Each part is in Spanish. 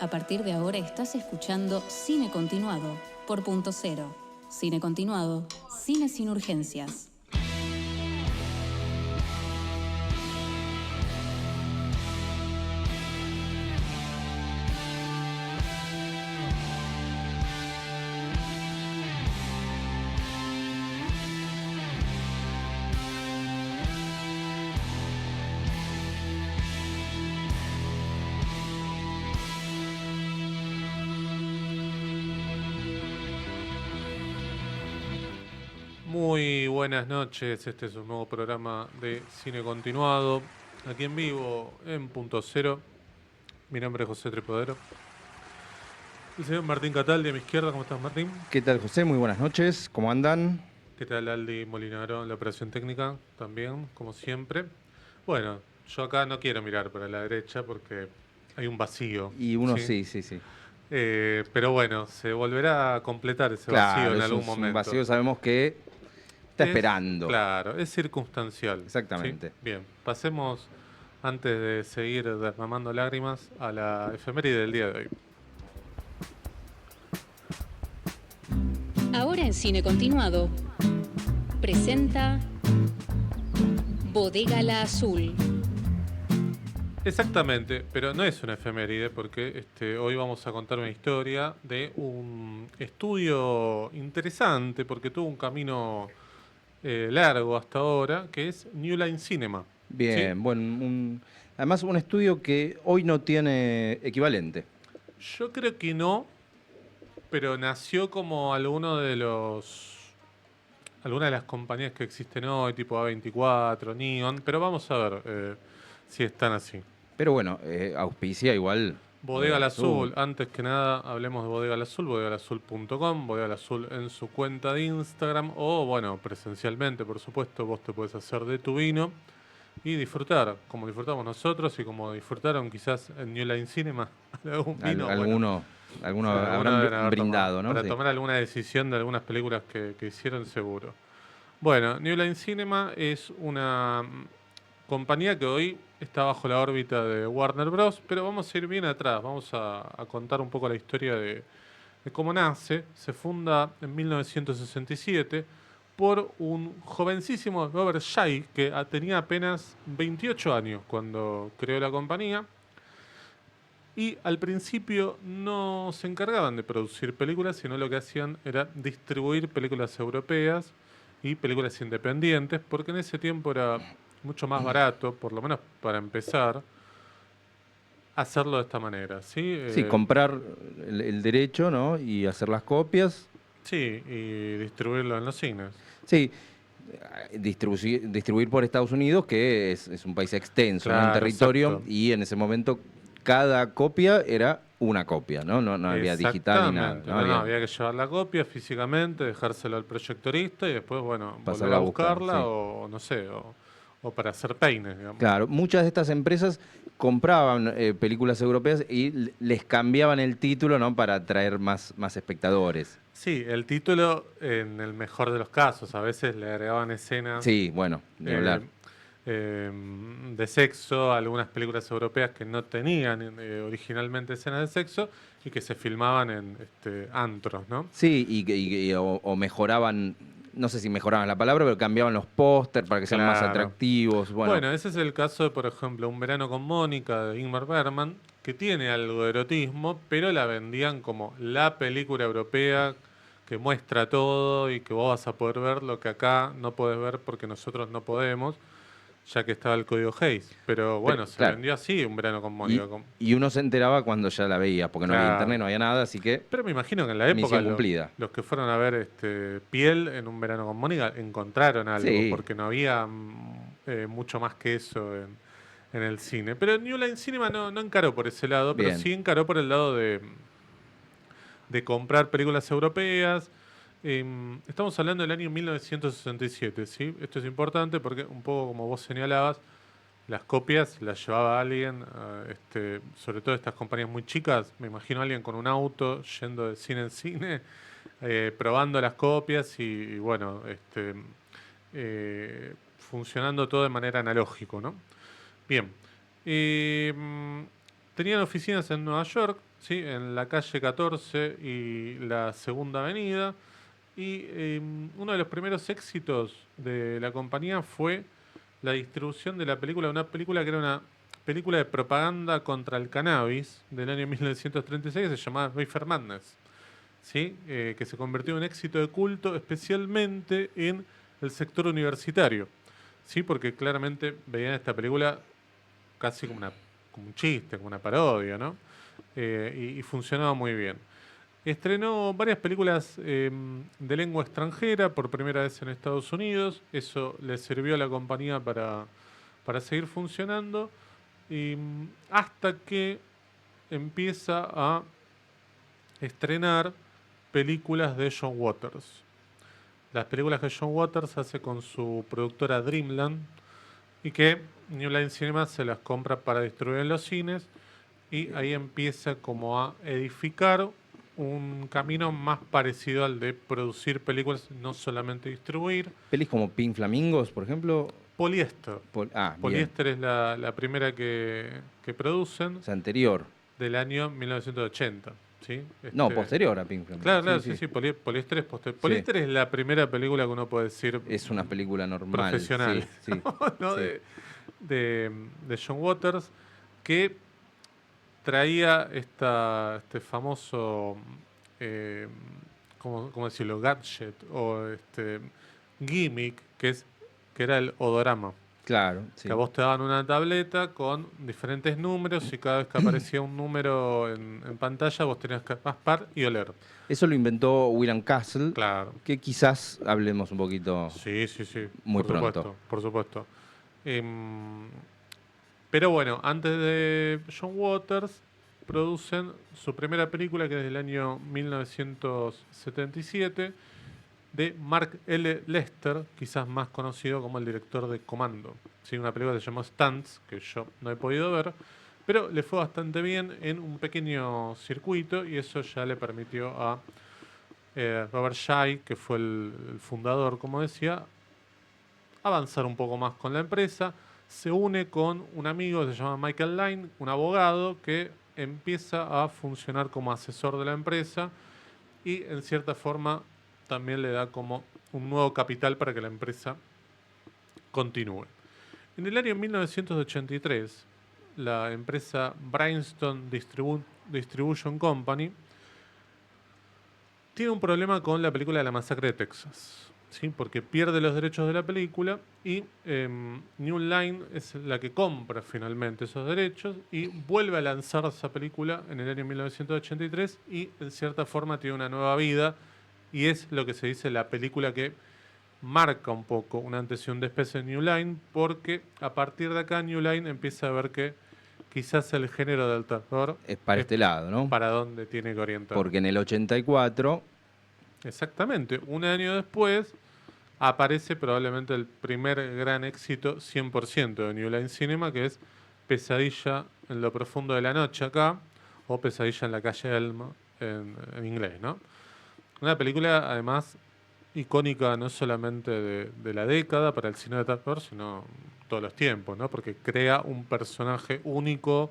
A partir de ahora estás escuchando Cine Continuado por Punto Cero. Cine Continuado, cine sin urgencias. Muy buenas noches, este es un nuevo programa de Cine Continuado, aquí en vivo en Punto Cero. Mi nombre es José Tripodero. El señor Martín Cataldi a mi izquierda, ¿cómo estás, Martín? ¿Qué tal, José? Muy buenas noches. ¿Cómo andan? ¿Qué tal, Aldi Molinaro en la operación técnica? También, como siempre. Bueno, yo acá no quiero mirar para la derecha porque hay un vacío, Y uno ¿sí? sí. Pero bueno, se volverá a completar ese vacío Claro, en es un, algún es un momento. vacío, sabemos que está esperando. Claro, es circunstancial. ¿Sí? Exactamente. Bien, pasemos, antes de seguir derramando lágrimas, a la efeméride del día de hoy. Ahora en Cine Continuado presenta Bodega La Azul. Exactamente, pero no es una efeméride porque hoy vamos a contar una historia de un estudio interesante porque tuvo un camino largo hasta ahora, que es New Line Cinema. ¿Sí? Bien, bueno, además un estudio que hoy no tiene equivalente. Yo creo que no, pero nació como alguna de las compañías que existen hoy, tipo A24, Neon, pero vamos a ver si están así. Pero bueno, auspicia igual Bodega Bodega al al Azul, Azul. antes que nada hablemos de Bodega al Azul, bodegalazul.com, Bodega al Azul en su cuenta de Instagram o bueno, presencialmente, por supuesto, vos te puedes hacer de tu vino y disfrutar, como disfrutamos nosotros y como disfrutaron quizás en New Line Cinema, de algún vino, bueno, Alguno algunos habrán deben haber tomado, brindado, ¿no? para Sí. tomar alguna decisión de algunas películas que hicieron seguro. Bueno, New Line Cinema es una compañía que hoy está bajo la órbita de Warner Bros., pero vamos a ir bien atrás, vamos a contar un poco la historia de cómo nace. Se funda en 1967 por un jovencísimo Robert Shai, que tenía apenas 28 años cuando creó la compañía. Y al principio no se encargaban de producir películas, sino lo que hacían era distribuir películas europeas y películas independientes, porque en ese tiempo era mucho más barato, por lo menos para empezar, hacerlo de esta manera, ¿sí? Sí, comprar el derecho, ¿no? Y hacer las copias. Sí, y distribuirlo en los cines. Sí, distribuir por Estados Unidos, que es un país extenso, ¿no? En Claro, territorio, exacto. y en ese momento cada copia era una copia, ¿no? No había digital ni nada, Exactamente, no no, había había que llevar la copia físicamente, dejárselo al proyectorista y después, bueno, volver pasarla a a buscar, buscarla sí. o no sé, o para hacer peines, digamos. Claro, muchas de estas empresas compraban películas europeas y les cambiaban el título, ¿no? Para atraer más espectadores. Sí, el título en el mejor de los casos, a veces le agregaban escenas Sí, bueno, ni eh, hablar. eh, de sexo a algunas películas europeas que no tenían originalmente escenas de sexo y que se filmaban en antros, ¿no? Sí, o mejoraban, no sé si mejoraban la palabra, pero cambiaban los pósters para que sean más Claro. atractivos. Bueno, Bueno, ese es el caso de, por ejemplo, Un verano con Mónica de Ingmar Bergman, que tiene algo de erotismo, pero la vendían como la película europea que muestra todo y que vos vas a poder ver lo que acá no podés ver porque nosotros no podemos, ya que estaba el código Hayes. Pero pero, bueno, se claro. vendió así Un verano con Y, Mónica. y uno se enteraba cuando ya la veía, porque no había internet, Claro. no había nada, así que Pero me imagino que en la época misión cumplida. los que fueron a ver Piel en Un verano con Mónica encontraron algo, Sí, porque no había mucho más que eso en el cine. Pero New Line Cinema no encaró por ese lado, pero bien. sí encaró por el lado de comprar películas europeas. Estamos hablando del año 1967, ¿sí? Esto es importante porque un poco como vos señalabas, las copias las llevaba alguien, sobre todo estas compañías muy chicas, me imagino alguien con un auto yendo de cine en cine, probando las copias y bueno, funcionando todo de manera analógico, ¿no? Bien. tenían oficinas en Nueva York, ¿sí? En la calle 14 y la Segunda Avenida. Y uno de los primeros éxitos de la compañía fue la distribución de la película, una película que era una película de propaganda contra el cannabis del año 1936 que se llamaba Reefer Madness, ¿sí? Que se convirtió en un éxito de culto, especialmente en el sector universitario, ¿sí? Porque claramente veían esta película casi como un chiste, como una parodia, ¿no? Y funcionaba muy bien. Estrenó varias películas de lengua extranjera por primera vez en Estados Unidos. Eso le sirvió a la compañía para seguir funcionando. Y hasta que empieza a estrenar películas de John Waters. Las películas que John Waters hace con su productora Dreamland y que New Line Cinema se las compra para distribuir en los cines, y ahí empieza como a edificar un camino más parecido al de producir películas, no solamente distribuir. Pelis como Pink Flamingos, por ejemplo. Poliéster. Bien. Poliéster es la primera que producen, O sea, anterior. del año 1980. ¿Sí? No, posterior a Pink Flamingos. Claro, claro, sí. Poliéster es posterior. Sí. Poliéster es la primera película que uno puede decir Es una película normal. profesional, Sí, sí. ¿no? Sí. De John Waters, que traía este famoso, eh, ¿cómo decirlo? Gadget o gimmick, que era el odorama. Claro, sí. Que a vos te daban una tableta con diferentes números y cada vez que aparecía un número en pantalla vos tenías que raspar y oler. Eso lo inventó William Castle, Claro. que quizás hablemos un poquito. Sí. Muy Por pronto. supuesto, por supuesto. Em, pero bueno, antes de John Waters, producen su primera película, que es del año 1977, de Mark L. Lester, quizás más conocido como el director de Commando. Sí, una película que se llamó Stunts, que yo no he podido ver, pero le fue bastante bien en un pequeño circuito, y eso ya le permitió a Robert Shai, que fue el fundador, como decía, avanzar un poco más con la empresa. Se une con un amigo que se llama Michael Line, un abogado que empieza a funcionar como asesor de la empresa y en cierta forma también le da como un nuevo capital para que la empresa continúe. En el año 1983, la empresa Bryanston Distribution Company tiene un problema con la película de la masacre de Texas, ¿sí? Porque pierde los derechos de la película y New Line es la que compra finalmente esos derechos y vuelve a lanzar esa película en el año 1983 y en cierta forma tiene una nueva vida, y es lo que se dice la película que marca un poco un antes y un después en New Line, porque a partir de acá New Line empieza a ver que quizás el género del terror Es para este lado, ¿no? para dónde tiene que orientar. Porque en el 84, Exactamente, un año después aparece probablemente el primer gran éxito 100% de New Line Cinema, que es Pesadilla en lo profundo de la noche acá, o Pesadilla en la calle Elm en inglés, ¿no? Una película además icónica no solamente de la década para el cine de terror, sino todos los tiempos, ¿no? Porque crea un personaje único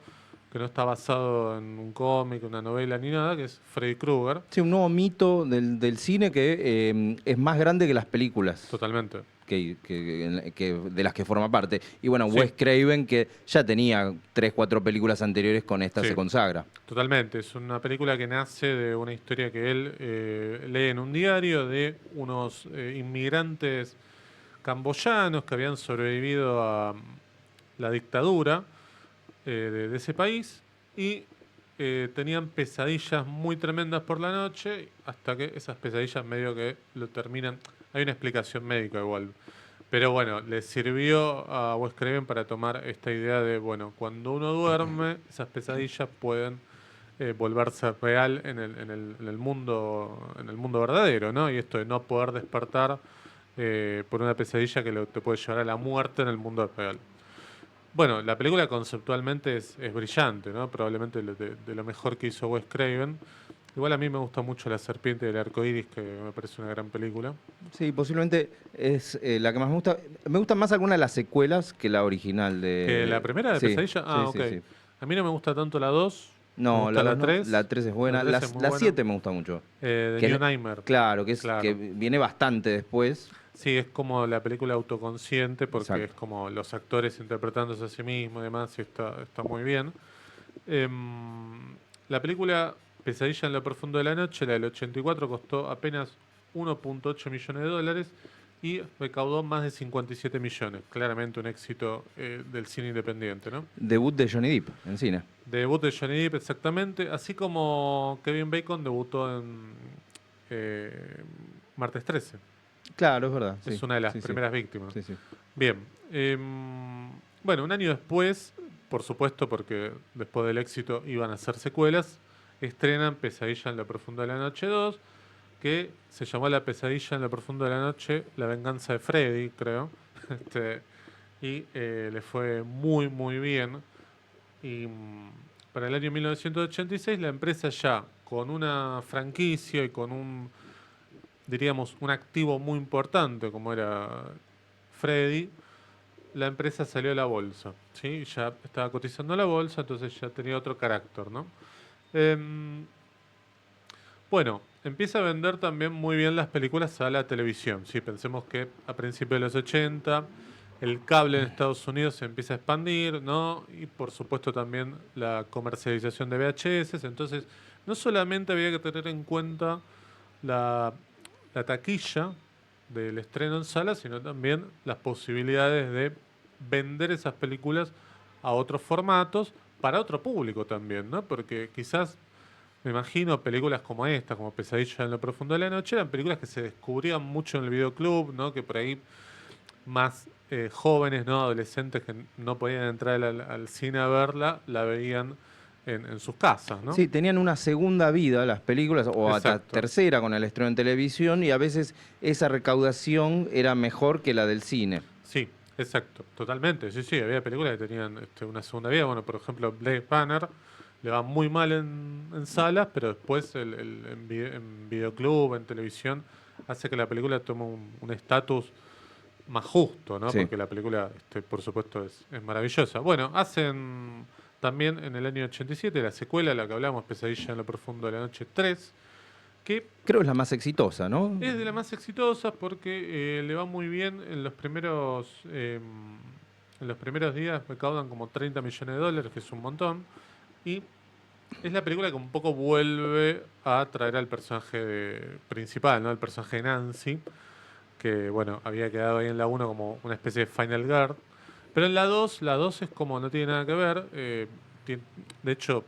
que no está basado en un cómic, una novela ni nada, que es Freddy Krueger. sí, un nuevo mito del cine que es más grande que las películas Totalmente. que de las que forma parte. Y bueno, Sí. Wes Craven, que ya tenía 3, 4 películas anteriores, con esta Sí. se consagra. Totalmente, es una película que nace de una historia que él lee en un diario de unos inmigrantes camboyanos que habían sobrevivido a la dictadura de ese país y tenían pesadillas muy tremendas por la noche, hasta que esas pesadillas medio que lo terminan. Hay una explicación médica igual. Pero bueno, le sirvió a Wes Craven para tomar esta idea de, bueno, cuando uno duerme, esas pesadillas pueden volverse real en el mundo verdadero, ¿no? Y esto de no poder despertar por una pesadilla que te puede llevar a la muerte en el mundo real. Bueno, la película conceptualmente es brillante, ¿no? Probablemente de lo mejor que hizo Wes Craven. Igual a mí me gusta mucho La serpiente del arco iris, que me parece una gran película. Sí, posiblemente es la que más me gusta. Me gustan más algunas de las secuelas que la original de... ¿Que la primera de Sí, Pesadilla? Ah, sí, ok. sí. A mí no me gusta tanto la 2, me No, gusta la no, 3. la 3 es buena. La 3 es muy La buena. 7 me gusta mucho. De Que New le- Nightmare. Claro, que Claro. viene bastante después. Sí, es como la película autoconsciente porque Exacto. es como los actores interpretándose a sí mismos y demás, y está muy bien. La película Pesadilla en lo profundo de la noche, la del 84, costó apenas 1.8 millones de dólares y recaudó más de 57 millones. Claramente un éxito del cine independiente, ¿no? Debut de Johnny Depp en cine. Debut de Johnny Depp, exactamente, así como Kevin Bacon debutó en eh, Martes 13. Claro, es verdad. Es Sí, una de las sí, sí. primeras víctimas. Sí, sí. Bien. Bueno, un año después, por supuesto, porque después del éxito iban a hacer secuelas, estrenan Pesadilla en lo profundo de la noche 2, que se llamó La Pesadilla en lo profundo de la noche, La venganza de Freddy, creo. Y le fue muy, muy bien. Y para el año 1986 la empresa ya con una franquicia y con un, diríamos, un activo muy importante como era Freddy, la empresa salió a la bolsa, ¿sí? Ya estaba cotizando a la bolsa, entonces ya tenía otro carácter, ¿no? Em, bueno, empieza a vender también muy bien las películas a la televisión, ¿sí? Pensemos que a principios de los 80 el cable en Estados Unidos se empieza a expandir, ¿no? Y por supuesto también la comercialización de VHS, entonces no solamente había que tener en cuenta la, la taquilla del estreno en sala, sino también las posibilidades de vender esas películas a otros formatos para otro público también, ¿no? Porque quizás, me imagino, películas como esta, como Pesadilla en lo profundo de la noche, eran películas que se descubrían mucho en el videoclub, ¿no? Que por ahí más jóvenes, ¿no? Adolescentes que no podían entrar al cine a verla, la veían en sus casas, ¿no? Sí, tenían una segunda vida las películas, o hasta Exacto. tercera con el estreno en televisión, y a veces esa recaudación era mejor que la del cine. Sí, exacto, totalmente. Sí, sí, había películas que tenían una segunda vida. Bueno, por ejemplo, Blade Runner le va muy mal en salas, pero después en videoclub, en televisión, hace que la película tome un estatus más justo, ¿no? Sí. Porque la película, por supuesto, es maravillosa. Bueno, hacen también en el año 87 la secuela, la que hablamos, Pesadilla en lo profundo de la noche 3, que Creo que es la más exitosa, ¿no? es de las más exitosas porque le va muy bien en los primeros días recaudan como 30 millones de dólares, que es un montón. Y es la película que un poco vuelve a traer al principal, ¿no? El personaje de Nancy, que bueno, había quedado ahí en la uno como una especie de Final Girl. Pero en la 2 es como no tiene nada que ver. De hecho,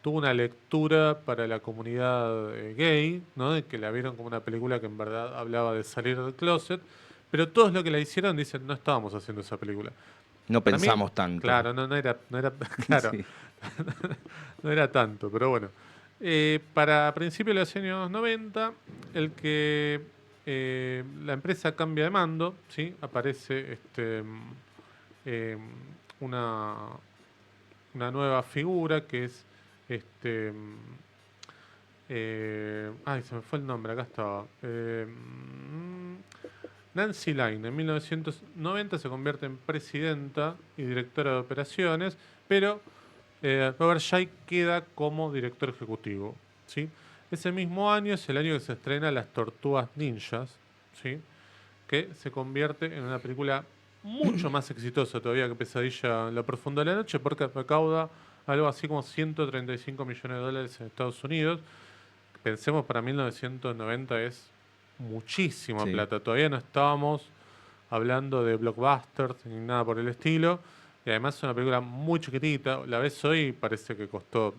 tuvo una lectura para la comunidad gay, ¿no? De que la vieron como una película que en verdad hablaba de salir del closet. Pero todos los que la hicieron dicen, no estábamos haciendo esa película. No Para mí, pensamos tanto. claro, no era, claro, Sí. no era tanto, pero bueno. Para principios de los años 90, la empresa cambia de mando, ¿sí? Aparece eh, una, una nueva figura que es este ay, se me fue el nombre, acá estaba. Nancy Line en 1990 se convierte en presidenta y directora de operaciones, pero Robert Shea queda como director ejecutivo, ¿sí? Ese mismo año es el año que se estrena Las Tortugas Ninjas, ¿sí? Que se convierte en una película mucho más exitosa todavía que Pesadilla en lo profundo de la noche, porque recauda algo así como 135 millones de dólares en Estados Unidos. Pensemos, para 1990 es muchísima Sí. plata. Todavía no estábamos hablando de blockbusters ni nada por el estilo. Y además es una película muy chiquitita. La ves hoy y parece que costó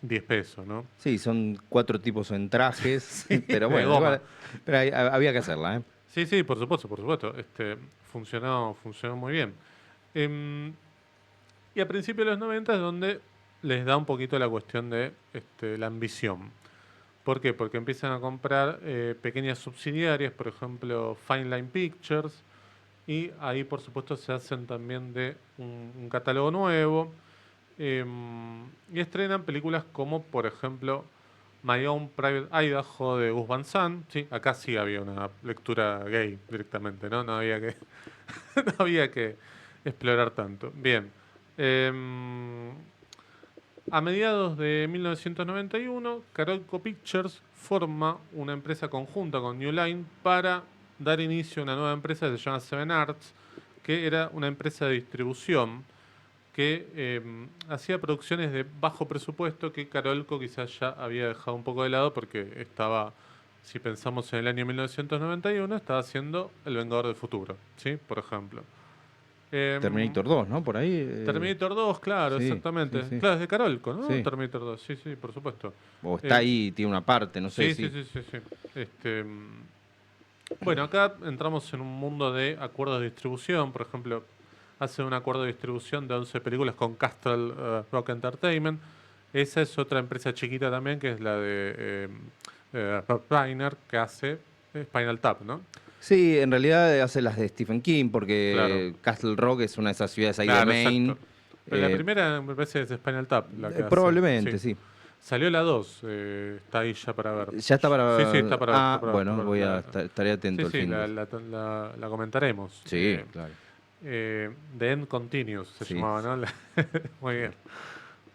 10 pesos, ¿no? Sí, son 4 tipos en trajes, pero De bueno, goma. pero había que hacerla, ¿eh? Sí, sí, por supuesto, por supuesto. Funcionó muy bien. Em, y a principios de los 90 es donde les da un poquito la cuestión de la ambición. ¿Por qué? Porque empiezan a comprar pequeñas subsidiarias, por ejemplo, Fine Line Pictures, y ahí por supuesto se hacen también de un catálogo nuevo, y estrenan películas como, por ejemplo, My Own Private Idaho de Gus Van Sant. ¿Sí? Acá sí había una lectura gay directamente, ¿no? No había que, no había que explorar tanto. Bien. Em, A mediados de 1991, Carolco Pictures forma una empresa conjunta con New Line para dar inicio a una nueva empresa que se llama Seven Arts, que era una empresa de distribución que hacía producciones de bajo presupuesto que Carolco quizás ya había dejado un poco de lado porque estaba, si pensamos en el año 1991, estaba haciendo El Vengador del Futuro, ¿sí? Por ejemplo. Terminator 2, ¿no? Por ahí. Terminator 2, claro, Sí, exactamente. sí, sí. Claro, es de Carolco, ¿no? Sí. Terminator 2, sí, sí, por supuesto. O Eh, está ahí, tiene una parte, no sé sí, sí, si. sí, sí, sí. Bueno, acá entramos en un mundo de acuerdos de distribución. Por ejemplo, hace un acuerdo de distribución de 11 películas con Castle Rock Entertainment. Esa es otra empresa chiquita también, que es la de Rob Reiner, que hace Spinal Tap, ¿no? Sí, en realidad hace las de Stephen King, Claro, porque Castle Rock es una de esas ciudades ahí de claro, Maine. exacto. Pero la Eh, primera me parece es Spinal Tap, la que hace. Probablemente, Sí. sí. Salió la 2, está ahí ya para ver. Ya está Sí, sí, está para. para ver. Está Ah, para ver, está bueno, para ver. estaré Sí, atento el sí, fin de. la comentaremos. Sí, claro. The End Continues se Sí. llamaba, ¿no? Muy bien.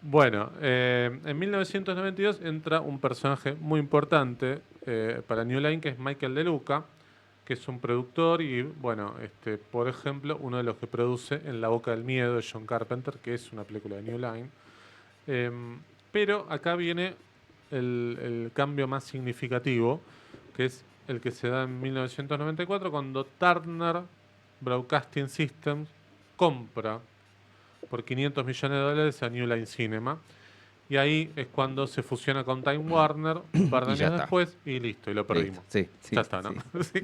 Bueno, en 1992 entra un personaje muy importante para New Line, que es Michael De Luca, que es un productor y, bueno, por ejemplo, uno de los que produce En la boca del miedo de John Carpenter, que es una película de New Line. Pero acá viene el cambio más significativo, que es el que se da en 1994 cuando Turner Broadcasting Systems compra por 500 millones de dólares a New Line Cinema. Y ahí es cuando se fusiona con Time Warner un par de Y ya años está. después y listo, y lo Listo. perdimos. Sí, sí. Ya está, ¿no? Sí. Sí.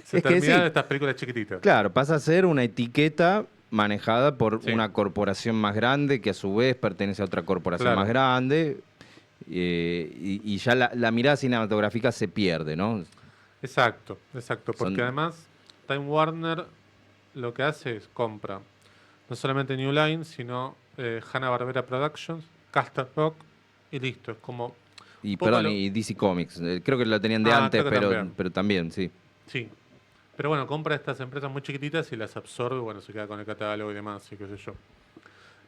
Se Es que sí. terminaron estas películas chiquititas. Claro, pasa a ser una etiqueta manejada por Sí, una corporación más grande que a su vez pertenece a otra corporación más claro. grande. Y ya la mirada cinematográfica se pierde, ¿no? Exacto, exacto. Porque Son, además Time Warner lo que hace es compra no solamente New Line, sino Hanna-Barbera Productions, Castle Rock y listo. Es como un y poco perdón, lo... y DC Comics. Creo que lo tenían de Ah, antes, creo que también. pero también, sí. Sí. Pero bueno, compra estas empresas muy chiquititas y las absorbe, bueno, se queda con el catálogo y demás, y qué sé yo.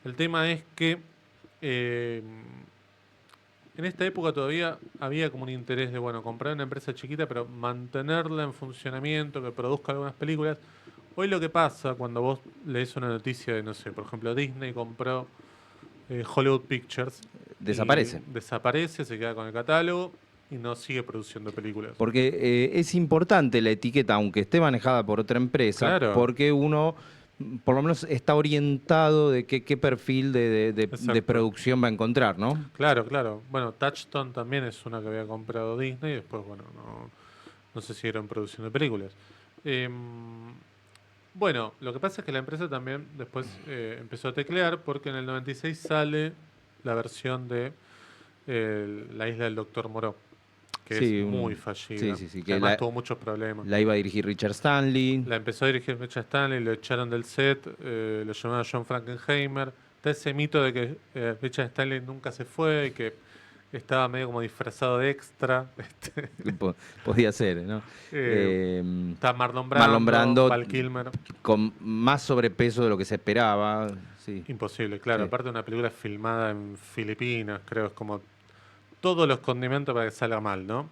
El tema es que eh, en esta época todavía había como un interés de, bueno, comprar una empresa chiquita, pero mantenerla en funcionamiento, que produzca algunas películas. Hoy lo que pasa cuando vos lees una noticia de, no sé, por ejemplo, Disney compró Hollywood Pictures y Desaparece. desaparece, se queda con el catálogo y no sigue produciendo películas. Porque es importante la etiqueta, aunque esté manejada por otra empresa, Claro, porque uno por lo menos está orientado de qué perfil de exacto. producción va a encontrar, ¿no? Claro, claro. Bueno, Touchstone también es una que había comprado Disney y después, bueno, no se siguieron produciendo películas. Em, bueno, lo que pasa es que la empresa también después empezó a teclear porque en el 96 sale la versión de La isla del Doctor Moreau, que es Sí, muy sí, fallida, sí, sí, que que además tuvo muchos problemas. la iba a dirigir Richard Stanley. La empezó a dirigir Richard Stanley, lo echaron del set, lo llamaron John Frankenheimer. Está ese mito de que Richard Stanley nunca se fue y que estaba medio como disfrazado de extra. Podía ser, ¿no? Eh, Eh, está Marlon Marlon Brando, Brando Val Kilmer. con más sobrepeso de lo que se esperaba. Sí, Imposible, claro. sí. Aparte de una película filmada en Filipinas, creo, es como todos los condimentos para que salga mal, ¿no?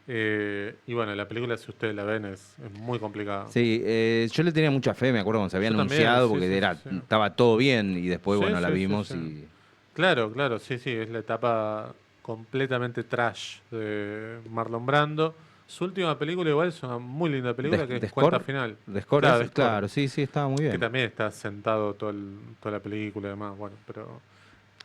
Y bueno, la película, si ustedes la ven, es muy complicada. Sí, yo le tenía mucha fe, me acuerdo cuando se había Yo también, anunciado, sí, porque sí, sí, sí. estaba todo bien y después, Sí, bueno, la sí, sí, vimos sí. y Claro, claro, sí, sí, es la etapa completamente trash de Marlon Brando. Su última película igual es una muy linda película que es The Cuenta Score, Final. The Score Claro, ese, The Score, claro, sí, sí, estaba muy que bien. también está sentado toda la película y demás, bueno, pero...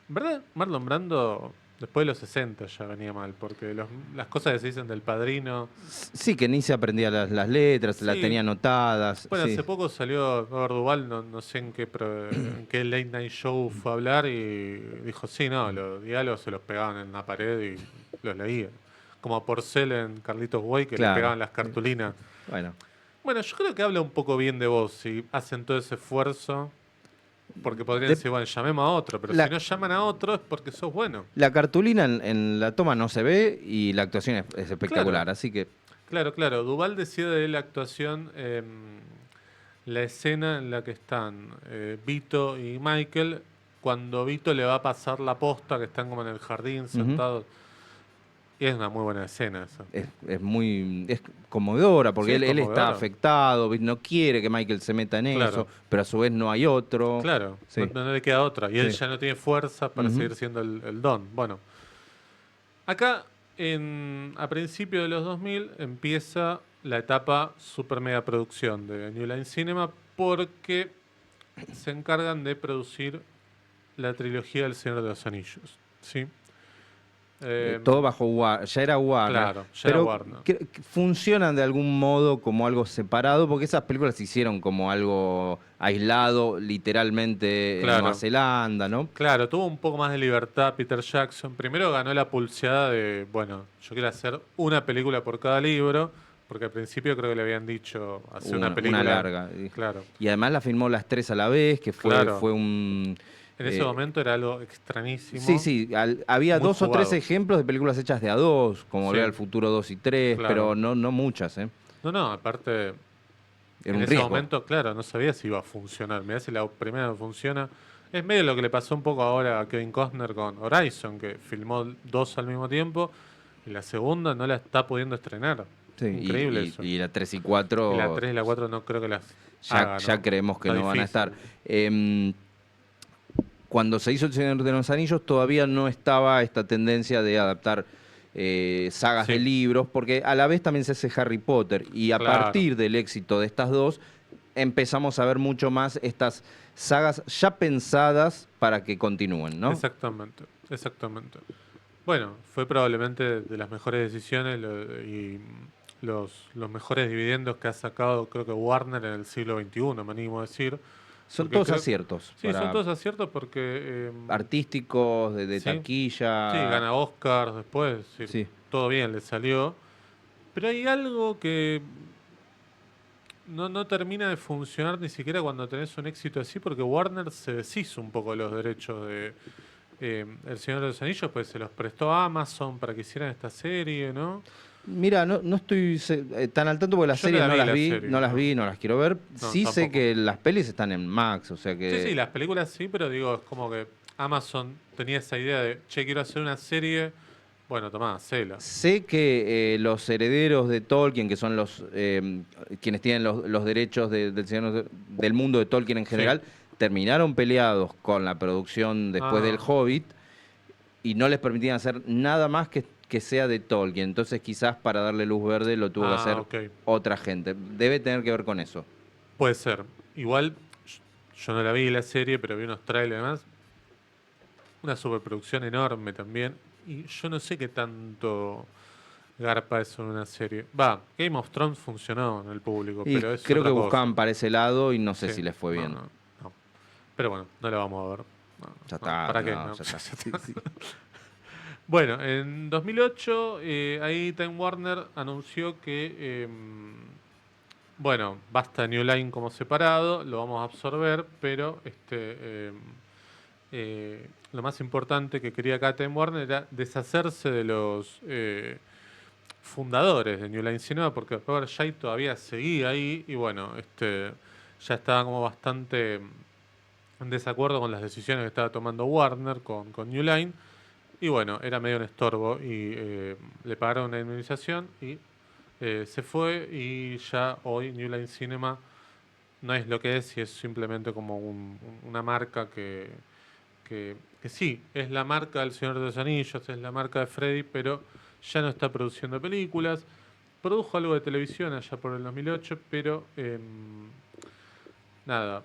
En verdad, Marlon Brando después de los 60 ya venía mal, porque las cosas que se dicen del Padrino... Sí, que ni se aprendía las letras, las Sí, tenía anotadas, bueno, sí. hace poco salió Robert Duvall, no sé en qué late night show fue a hablar y dijo, sí, no, los diálogos se los pegaban en la pared y los leía. Como a Porcel en Carlitos Way, que le Claro. pegaban las cartulinas. Bueno, Bueno, yo creo que habla un poco bien de vos si hacen todo ese esfuerzo, porque podrían de- decir, bueno, llamemos a otro, pero la, si no llaman a otro es porque sos bueno. la cartulina en la toma no se ve y la actuación es espectacular, Claro, así que claro, claro. Duvall decía de la actuación, la escena en la que están Vito y Michael cuando Vito le va a pasar la posta, que están como en el jardín sentados. Y es una muy buena escena esa. Es conmovedora, porque Sí, es él está conmovedora. afectado, no quiere que Michael se meta en Claro. eso, pero a su vez no hay otro. Claro, Sí. no le queda otra. Y él Sí. ya no tiene fuerza para seguir siendo el Don. Bueno, acá a principios de los 2000 empieza la etapa super mega producción de New Line Cinema porque se encargan de producir la trilogía del Señor de los Anillos. ¿Sí? Todo bajo Warner, ya era Warner. Claro, ya era pero Warner. que funcionan de algún modo como algo separado, porque esas películas se hicieron como algo aislado, literalmente en Claro. Nueva Zelanda, ¿no? Claro, tuvo un poco más de libertad Peter Jackson. Primero ganó la pulseada de, bueno, yo quiero hacer una película por cada libro, porque al principio creo que le habían dicho hacer una película larga. Claro. Y además la filmó las tres a la vez, que Claro. fue un... En ese momento era algo extrañísimo. Sí, había Muy 2 o 3 jugado. ejemplos de películas hechas de a dos, como Volver Sí. al Futuro 2 y 3, Claro. pero no muchas, ¿eh? No, aparte, Era en un ese riesgo. momento, claro, no sabía si iba a funcionar. Mirá si la primera no funciona. Es medio lo que le pasó un poco ahora a Kevin Costner con Horizon, que filmó 2 al mismo tiempo, y la segunda no la está pudiendo estrenar. Sí, Increíble eso. y la 3 y 4... Y la 3 y la 4 no creo que las haga, ya ¿no? creemos que Está no van a difícil. estar. Cuando se hizo El Señor de los Anillos todavía no estaba esta tendencia de adaptar sagas Sí. de libros, porque a la vez también se hace Harry Potter, y a Claro. partir del éxito de estas dos empezamos a ver mucho más estas sagas ya pensadas para que continúen, ¿no? Exactamente. Bueno, fue probablemente de las mejores decisiones y los mejores dividendos que ha sacado, creo que Warner en el siglo XXI, me animo a decir. Son Porque todos creo- aciertos. Sí, son todos aciertos porque... artísticos, de sí. taquilla. Sí, gana Oscars después, sí, Sí. todo bien, le salió. Pero hay algo que no termina de funcionar ni siquiera cuando tenés un éxito así, porque Warner se deshizo un poco de los derechos de El Señor de los Anillos, pues se los prestó a Amazon para que hicieran esta serie, ¿no? Mira, no estoy tan al tanto porque las Yo no series la no vi, las la vi, serie, no las no. vi, no las quiero ver. No, Sí sé tampoco. que las pelis están en Max, o sea que... Sí, las películas sí, pero digo, es como que Amazon tenía esa idea de, che, quiero hacer una serie, bueno, tomá, hacela. Sé que los herederos de Tolkien, que son los quienes tienen los derechos del del mundo de Tolkien en general, terminaron peleados con la producción después del Hobbit y no les permitían hacer nada más que sea de Tolkien. Entonces quizás para darle luz verde lo tuvo que hacer Ok. otra gente. Debe tener que ver con eso. Puede ser. Igual, yo no la vi la serie, pero vi unos trailers y demás. Una superproducción enorme también. Y yo no sé qué tanto garpa eso en una serie. Va, Game of Thrones funcionó en el público, Y pero es creo otra que cosa. buscaban para ese lado y no sé Sí. si les fue No, bien. no. Pero bueno, no la vamos a ver. No, Ya no, está. ¿Para qué? no, No. ya está. Sí, sí. Bueno, en 2008, ahí Time Warner anunció que, bueno, basta New Line como separado, lo vamos a absorber, pero lo más importante que quería acá Time Warner era deshacerse de los fundadores de New Line Cinema, porque Robert Jay todavía seguía ahí y bueno, ya estaba como bastante en desacuerdo con las decisiones que estaba tomando Warner con New Line. Y bueno, era medio un estorbo y le pagaron una indemnización y se fue y ya hoy New Line Cinema no es lo que es y es simplemente como una marca que sí, es la marca del Señor de los Anillos, es la marca de Freddy, pero ya no está produciendo películas. Produjo algo de televisión allá por el 2008, pero nada.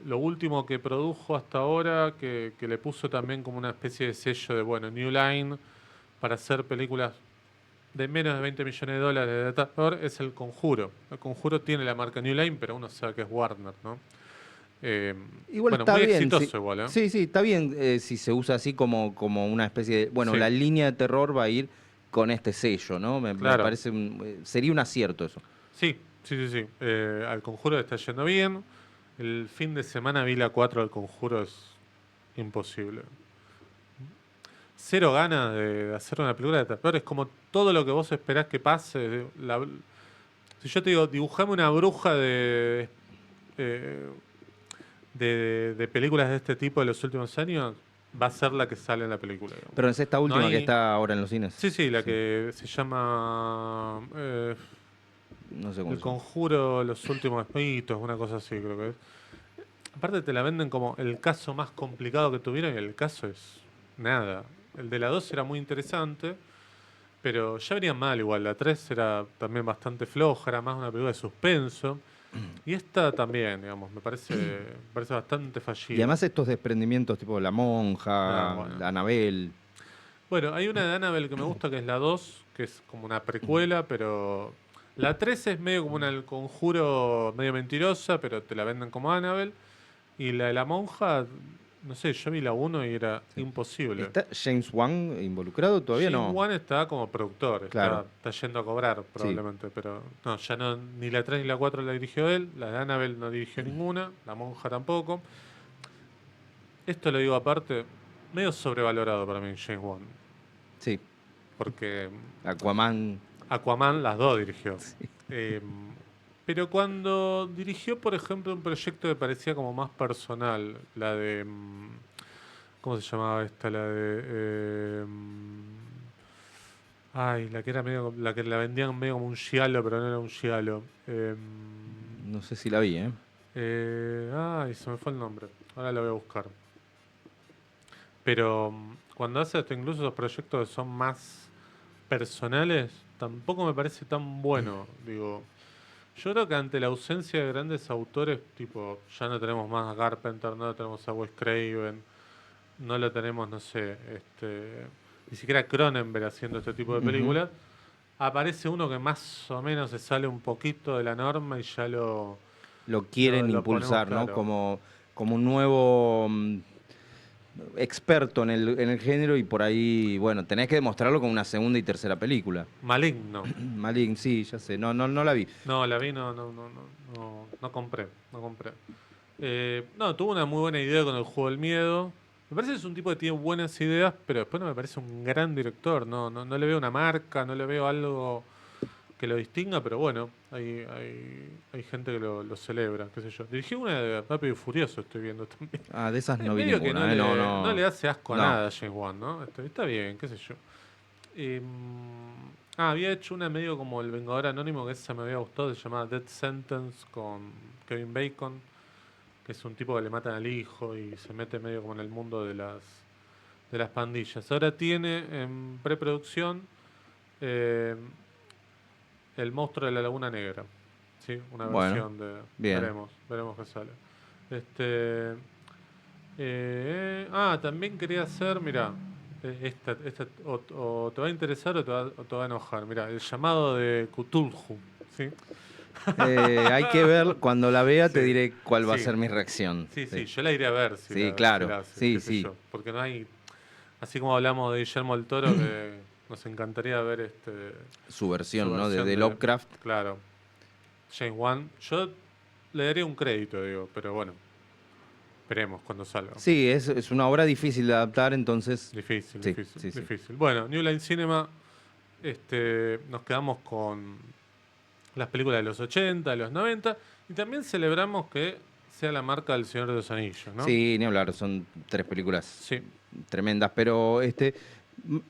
Lo último que produjo hasta ahora, que le puso también como una especie de sello de, bueno, New Line, para hacer películas de menos de 20 millones de dólares de datador, es El Conjuro. El Conjuro tiene la marca New Line, pero uno sabe que es Warner, ¿no? Igual bueno, está muy bien. exitoso Sí, igual, ¿eh? sí, está bien si se usa así como una especie de... Bueno, Sí. la línea de terror va a ir con este sello, ¿no? Me Claro. parece... sería un acierto eso. Sí. Al Conjuro le está yendo bien. El fin de semana vi la 4 del Conjuro, es imposible. Cero ganas de hacer una película de terror. Es como todo lo que vos esperás que pase. Si yo te digo, dibujame una bruja de películas de este tipo de los últimos años, va a ser la que sale en la película, digamos. Pero es esta No última hay- que está ahora en los cines. Sí, la que se llama No sé cómo El se llama. Conjuro, los últimos espíritus, una cosa así creo que es. Aparte te la venden como el caso más complicado que tuvieron y el caso es nada. El de la 2 era muy interesante, pero ya venían mal igual. La 3 era también bastante floja, era más una película de suspenso. Y esta también, digamos, me parece bastante Y fallida. además estos desprendimientos tipo La Monja, Bueno. la Anabel. Bueno, hay una de Annabelle que me gusta que es la 2, que es como una precuela, pero la 3 es medio como El Conjuro medio mentirosa, pero te la venden como Annabelle. Y la de la monja, no sé, yo vi la 1 y era imposible. ¿Está James Wan involucrado? Todavía James no. Wan está como productor, Claro. está yendo a cobrar probablemente, pero no, ya no, ni la 3 ni la 4 la dirigió él, la de Annabelle no dirigió ninguna, la monja tampoco. Esto lo digo aparte, medio sobrevalorado para mí James Wan, Sí. porque Aquaman. Aquaman las dos dirigió. Eh, pero cuando dirigió, por ejemplo, un proyecto que parecía como más personal, la de... ¿cómo se llamaba esta? La de... ay, la que era medio... La que la vendían medio como un giallo, pero no era un giallo. No sé si la vi, ¿eh? Ay, se me fue el nombre. Ahora lo voy a buscar. Pero cuando hace esto, incluso esos proyectos que son más personales, tampoco me parece tan bueno. Digo, yo creo que ante la ausencia de grandes autores, tipo, ya no tenemos más a Carpenter, no tenemos a Wes Craven, no lo tenemos, no sé, ni siquiera Cronenberg haciendo este tipo de Ujú. películas, aparece uno que más o menos se sale un poquito de la norma y ya Lo quieren lo ponemos impulsar, ¿no? claro. Como un nuevo experto en el género y por ahí, bueno, tenés que demostrarlo con una segunda y tercera película. Maligno. Malin, sí, ya sé. No la vi. No, la vi, no compré, no compré. No, tuvo una muy buena idea con el juego del miedo. Me parece que es un tipo que tiene buenas ideas, pero después no me parece un gran director. No le veo una marca, no le veo algo que lo distinga, pero bueno, hay gente que lo celebra, qué sé yo. Dirigió una de Rápido y Furioso, estoy viendo también. Ah, de esas no vi Medio que ninguna, ¿eh? No, no no. le hace asco a No. nada a James Wan, ¿no? Está bien, qué sé yo. Em, había hecho una medio como El Vengador Anónimo, que esa me había gustado, se llamaba Death Sentence con Kevin Bacon, que es un tipo que le matan al hijo y se mete medio como en el mundo de las pandillas. Ahora tiene en preproducción eh, El monstruo de la Laguna Negra, ¿sí? Una Bueno, versión de... bien. Veremos qué sale. Este, también quería hacer, mira, esta o te va a interesar o te va a enojar. Mira, El llamado de Cthulhu, ¿sí? Hay que ver, cuando la vea te Sí, diré cuál va a sí, ser mi reacción. sí, yo la iré a ver Sí, si claro. la hace, Sí, qué sé sí. yo. Porque no hay, así como hablamos de Guillermo del Toro, que nos encantaría ver Su su versión, ¿no? versión De Lovecraft. claro, James Wan. Yo le daría un crédito, digo, pero bueno, esperemos cuando salga. Sí, es una obra difícil de adaptar, entonces. Difícil, Sí, difícil, sí, sí. difícil. Bueno, New Line Cinema, nos quedamos con las películas de los 80, de los 90, y también celebramos que sea la marca del Señor de los Anillos, ¿no? Sí, ni hablar, son tres películas Sí, tremendas, pero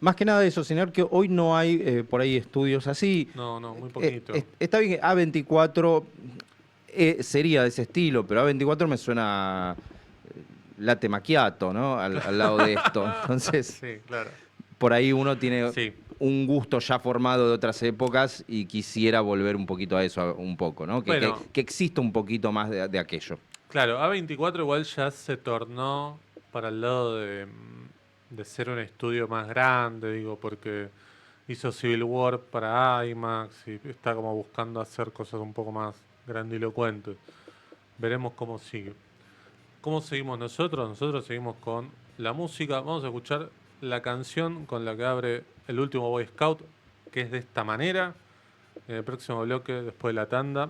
más que nada eso, señor, que hoy no hay por ahí estudios así. no, muy poquito. Está bien que A24 sería de ese estilo, pero A24 me suena latte macchiato, ¿no? Al lado de esto. Entonces, Sí, claro. por ahí uno tiene Sí, un gusto ya formado de otras épocas y quisiera volver un poquito a eso, un poco, ¿no? bueno, Que exista un poquito más de aquello. claro, A24 igual ya se tornó para el lado de ser un estudio más grande, digo, porque hizo Civil War para IMAX y está como buscando hacer cosas un poco más grandilocuentes. Veremos cómo sigue. ¿Cómo seguimos nosotros? Nosotros seguimos con la música. Vamos a escuchar la canción con la que abre El Último Boy Scout, que es de esta manera. En el próximo bloque, después de la tanda,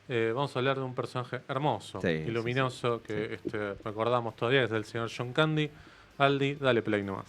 vamos a hablar de un personaje hermoso, Sí, sí, iluminoso, sí, sí. que recordamos todavía, es el señor John Candy. Aldi, dale play nomás.